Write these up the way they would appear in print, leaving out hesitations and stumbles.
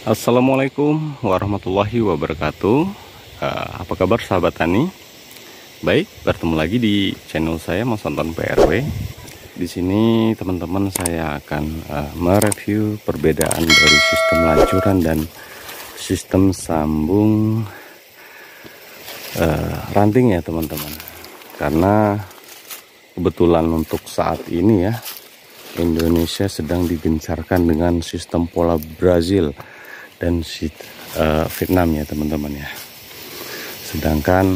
Assalamualaikum warahmatullahi wabarakatuh. Apa kabar sahabat tani? Baik, bertemu lagi di channel saya Mas Anton PRW. Di sini teman-teman saya akan mereview perbedaan dari sistem lancuran dan sistem sambung ranting ya teman-teman. Karena kebetulan untuk saat ini ya, Indonesia sedang digencarkan dengan sistem pola Brazil dan Vietnam ya teman-teman ya. Sedangkan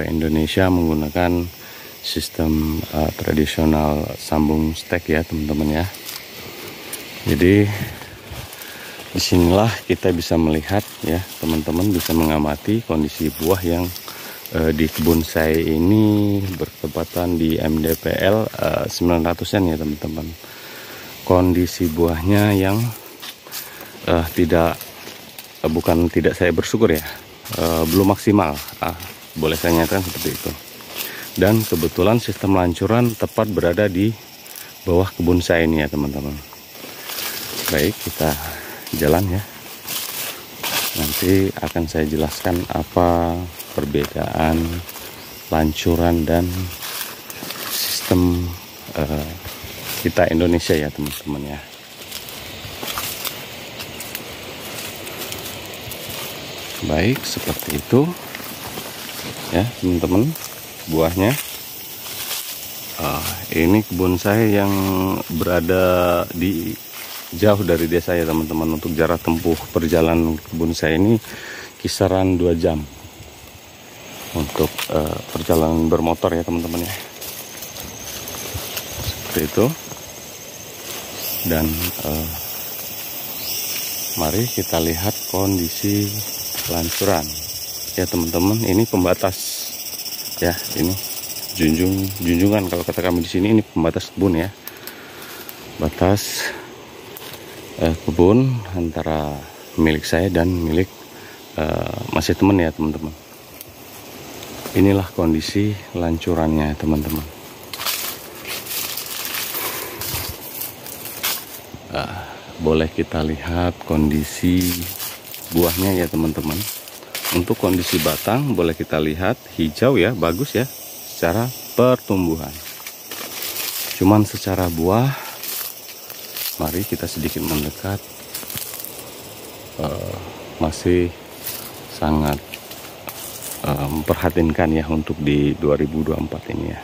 Indonesia menggunakan sistem tradisional sambung stek ya teman-teman ya. Jadi disinilah kita bisa melihat ya teman-teman, bisa mengamati kondisi buah yang di kebun saya ini bertepatan di MDPL 900-an ya teman-teman. Kondisi buahnya yang bukan tidak saya bersyukur ya, belum maksimal, boleh saya nyatakan seperti itu. Dan kebetulan sistem lancuran tepat berada di bawah kebun saya ini ya teman-teman. Baik, kita jalan ya. Nanti akan saya jelaskan apa perbedaan lancuran dan sistem kita Indonesia ya teman-teman ya. Baik, seperti itu ya teman-teman buahnya. Ini kebun saya yang berada di jauh dari desa ya teman-teman. Untuk jarak tempuh perjalanan kebun saya ini kisaran 2 jam untuk perjalanan bermotor ya teman-teman ya. Seperti itu. Dan mari kita lihat kondisi lancuran ya teman-teman. Ini pembatas ya, ini junjungan kalau kata kami di sini. Ini pembatas kebun ya, batas kebun antara milik saya dan milik masih teman ya teman-teman. Inilah kondisi lancurannya teman-teman. Boleh kita lihat kondisi buahnya ya teman-teman. Untuk kondisi batang boleh kita lihat hijau ya, bagus ya secara pertumbuhan. Cuman secara buah, mari kita sedikit mendekat, masih sangat memperhatinkan ya untuk di 2024 ini ya.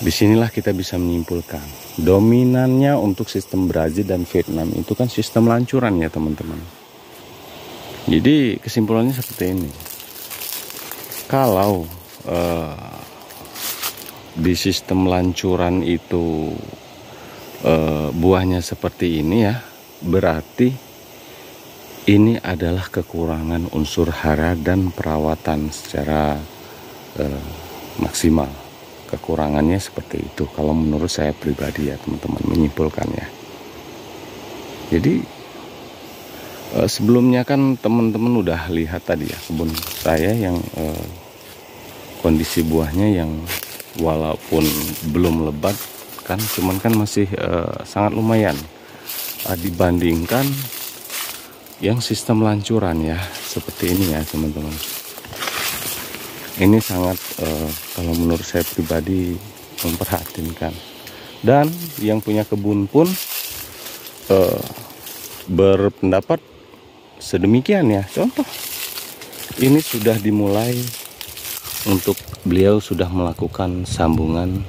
Disinilah kita bisa menyimpulkan dominannya untuk sistem Brazil dan Vietnam itu kan sistem lancuran ya teman-teman. Jadi kesimpulannya seperti ini. Kalau di sistem lancuran itu buahnya seperti ini ya, berarti ini adalah kekurangan unsur hara dan perawatan secara maksimal. Kekurangannya seperti itu kalau menurut saya pribadi ya teman-teman, menyimpulkannya. Jadi sebelumnya kan teman-teman udah lihat tadi ya kebun saya yang kondisi buahnya yang walaupun belum lebat kan, cuman kan masih sangat lumayan dibandingkan yang sistem lancuran ya seperti ini ya teman-teman. Ini sangat kalau menurut saya pribadi memperhatinkan, dan yang punya kebun pun berpendapat sedemikian ya. Contoh ini sudah dimulai untuk beliau sudah melakukan sambungan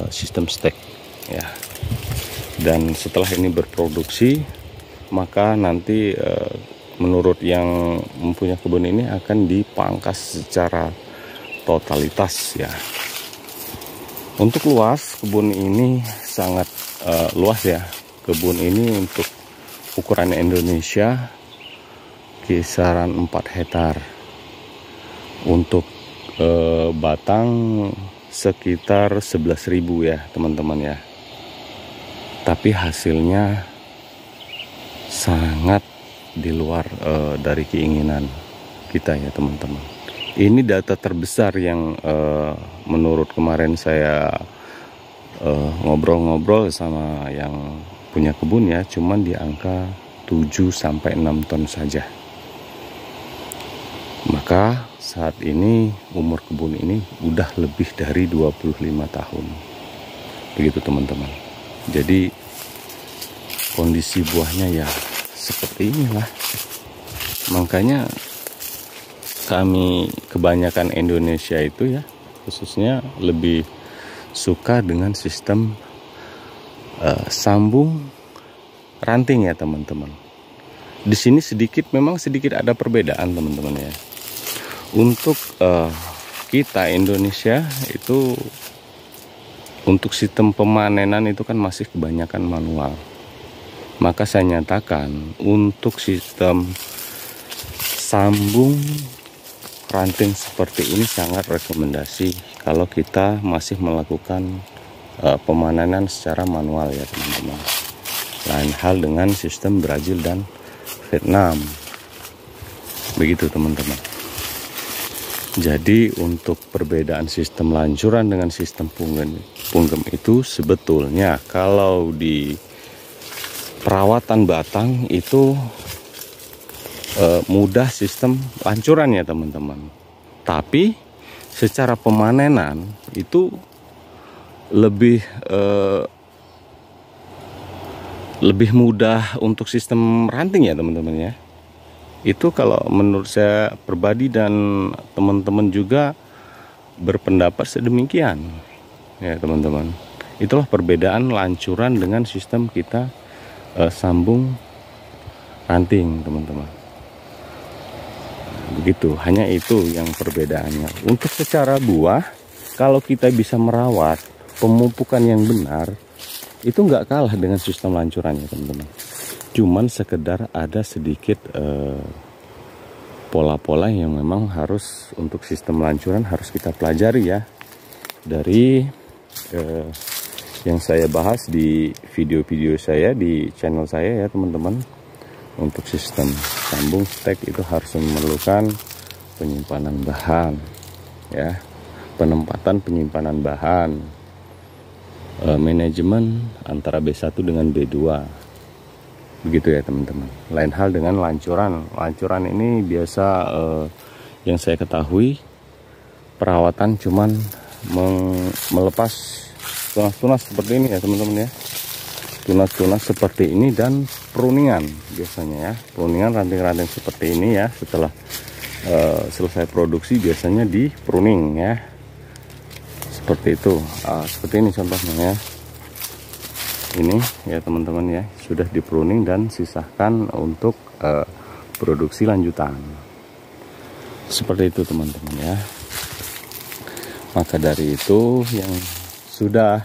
sistem stek ya, dan setelah ini berproduksi maka nanti menurut yang mempunyai kebun ini akan dipangkas secara totalitas ya. Untuk luas kebun ini sangat luas ya. Kebun ini untuk ukuran Indonesia kisaran 4 hektar. Untuk batang sekitar 11.000 ya teman-teman ya. Tapi hasilnya sangat di luar dari keinginan kita ya teman-teman. Ini data terbesar yang menurut kemarin saya ngobrol-ngobrol sama yang punya kebun ya, cuman di angka 7-6 ton saja. Maka saat ini umur kebun ini udah lebih dari 25 tahun. Begitu teman-teman. Jadi kondisi buahnya ya seperti inilah. Makanya kami kebanyakan Indonesia itu ya, khususnya lebih suka dengan sistem sambung ranting ya teman-teman. Di sini memang sedikit ada perbedaan teman-teman ya. Untuk kita Indonesia itu untuk sistem pemanenan itu kan masih kebanyakan manual. Maka saya nyatakan untuk sistem sambung ranting seperti ini sangat rekomendasi kalau kita masih melakukan pemanenan secara manual ya teman-teman. Lain hal dengan sistem Brazil dan Vietnam. Begitu teman-teman. Jadi untuk perbedaan sistem lancuran dengan sistem punggem itu sebetulnya kalau di perawatan batang itu mudah sistem lancuran ya teman-teman. Tapi secara pemanenan itu lebih mudah untuk sistem ranting ya teman-teman ya. Itu kalau menurut saya pribadi dan teman-teman juga berpendapat sedemikian ya teman-teman. Itulah perbedaan lancuran dengan sistem kita sambung ranting teman-teman. Begitu, hanya itu yang perbedaannya. Untuk secara buah, kalau kita bisa merawat pemupukan yang benar, itu nggak kalah dengan sistem lancurannya teman-teman. Cuman sekedar ada sedikit pola-pola yang memang harus untuk sistem lancuran harus kita pelajari ya. Dari yang saya bahas di video-video saya di channel saya ya teman-teman. Untuk sistem sambung stek itu harus memerlukan penyimpanan bahan ya, penempatan penyimpanan bahan, manajemen antara B1 dengan B2. Begitu ya teman-teman. Lain hal dengan lancuran. Lancuran ini biasa yang saya ketahui perawatan cuman melepas tunas-tunas seperti ini ya teman-teman ya. Tunas-tunas seperti ini dan pruningan biasanya ya. Pruningan ranting-ranting seperti ini ya, setelah selesai produksi biasanya di pruning ya. Seperti itu. Seperti ini contohnya ya. Ini ya teman-teman ya, sudah di pruning dan sisahkan untuk produksi lanjutan. Seperti itu teman-teman ya. Maka dari itu yang sudah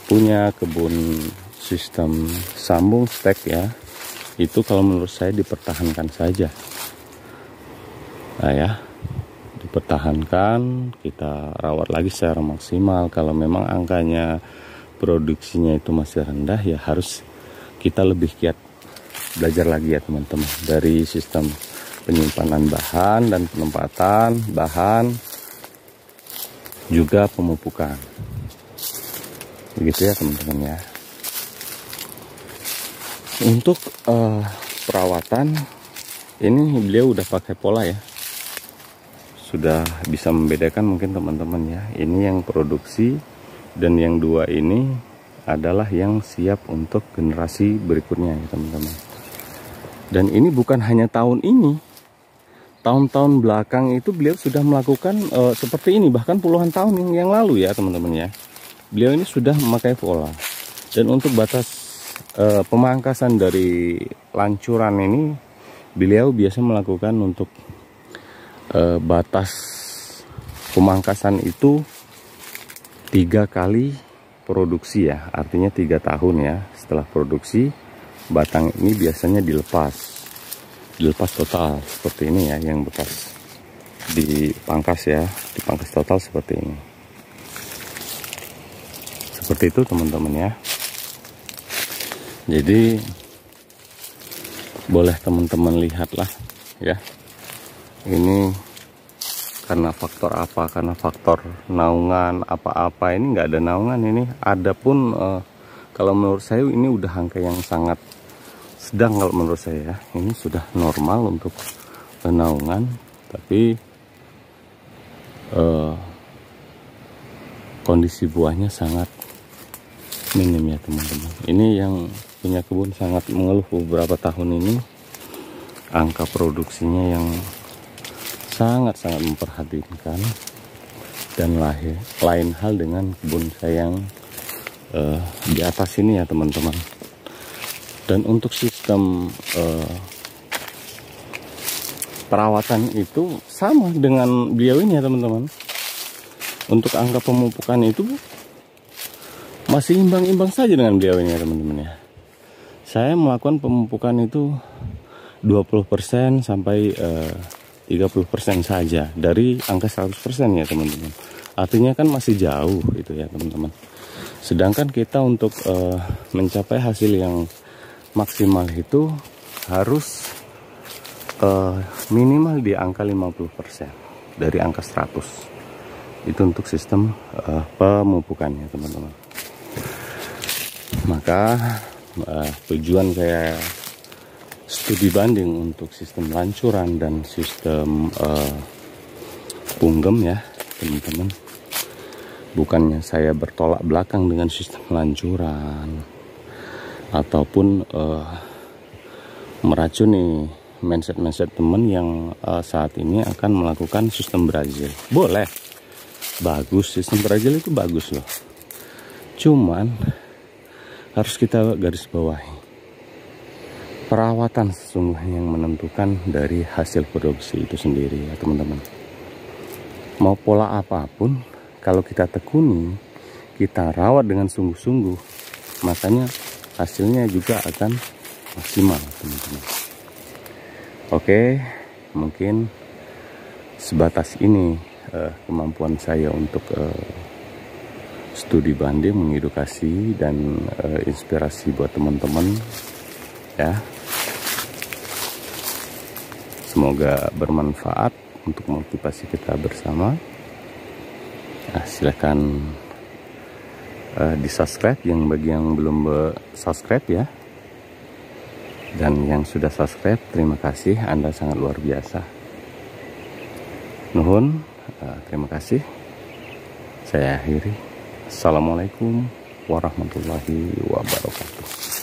punya kebun sistem sambung stek ya, itu kalau menurut saya dipertahankan saja. Nah ya, dipertahankan, kita rawat lagi secara maksimal. Kalau memang angkanya produksinya itu masih rendah ya harus kita lebih giat belajar lagi ya teman-teman, dari sistem penyimpanan bahan dan penempatan bahan, juga pemupukan. Begitu ya teman-teman ya. Untuk perawatan ini beliau udah pakai pola ya, sudah bisa membedakan mungkin teman-teman ya. Ini yang produksi dan yang dua ini adalah yang siap untuk generasi berikutnya ya teman-teman. Dan ini bukan hanya tahun ini, tahun-tahun belakang itu beliau sudah melakukan seperti ini, bahkan puluhan tahun yang lalu ya teman-teman ya. Beliau ini sudah memakai pola. Dan untuk batas pemangkasan dari lancuran ini, beliau biasa melakukan untuk batas pemangkasan itu 3 kali produksi ya, artinya 3 tahun ya. Setelah produksi, batang ini biasanya dilepas total seperti ini ya, yang bekas dipangkas ya, dipangkas total seperti ini. Seperti itu teman-teman ya. Jadi boleh teman-teman lihatlah ya, ini karena faktor apa? Karena faktor naungan apa-apa, ini nggak ada naungan, ini ada pun kalau menurut saya ini udah angka yang sangat sedang kalau menurut saya. Ini sudah normal untuk naungan, tapi kondisi buahnya sangat minim ya teman-teman. Ini yang punya kebun sangat mengeluh beberapa tahun ini, angka produksinya yang sangat-sangat memperhatikan. Dan lain hal dengan kebun saya yang di atas ini ya teman-teman. Dan untuk sistem perawatan itu sama dengan beliau ini ya teman-teman. Untuk angka pemupukan itu masih imbang-imbang saja dengan beliau ini ya teman-teman ya. Saya melakukan pemupukan itu 20% sampai 30% saja dari angka 100% ya teman-teman. Artinya kan masih jauh itu ya teman-teman. Sedangkan kita untuk mencapai hasil yang maksimal itu harus minimal di angka 50% dari angka 100. Itu untuk sistem pemupukannya teman-teman. Maka tujuan saya studi banding untuk sistem lancuran dan sistem punggem ya teman-teman. Bukannya saya bertolak belakang dengan sistem lancuran ataupun meracuni mindset teman yang saat ini akan melakukan sistem Brazil. Boleh, bagus, sistem Brazil itu bagus loh. Cuman harus kita garis bawahi, perawatan sesungguhnya yang menentukan dari hasil produksi itu sendiri ya teman-teman. Mau pola apapun, kalau kita tekuni, kita rawat dengan sungguh-sungguh, makanya hasilnya juga akan maksimal teman-teman. Oke, mungkin sebatas ini kemampuan saya untuk studi banding, mengedukasi dan inspirasi buat teman-teman ya. Semoga bermanfaat untuk motivasi kita bersama. Nah, silakan di subscribe yang bagi yang belum subscribe ya. Dan yang sudah subscribe, terima kasih, Anda sangat luar biasa. Nuhun, terima kasih. Saya akhiri. Assalamualaikum warahmatullahi wabarakatuh.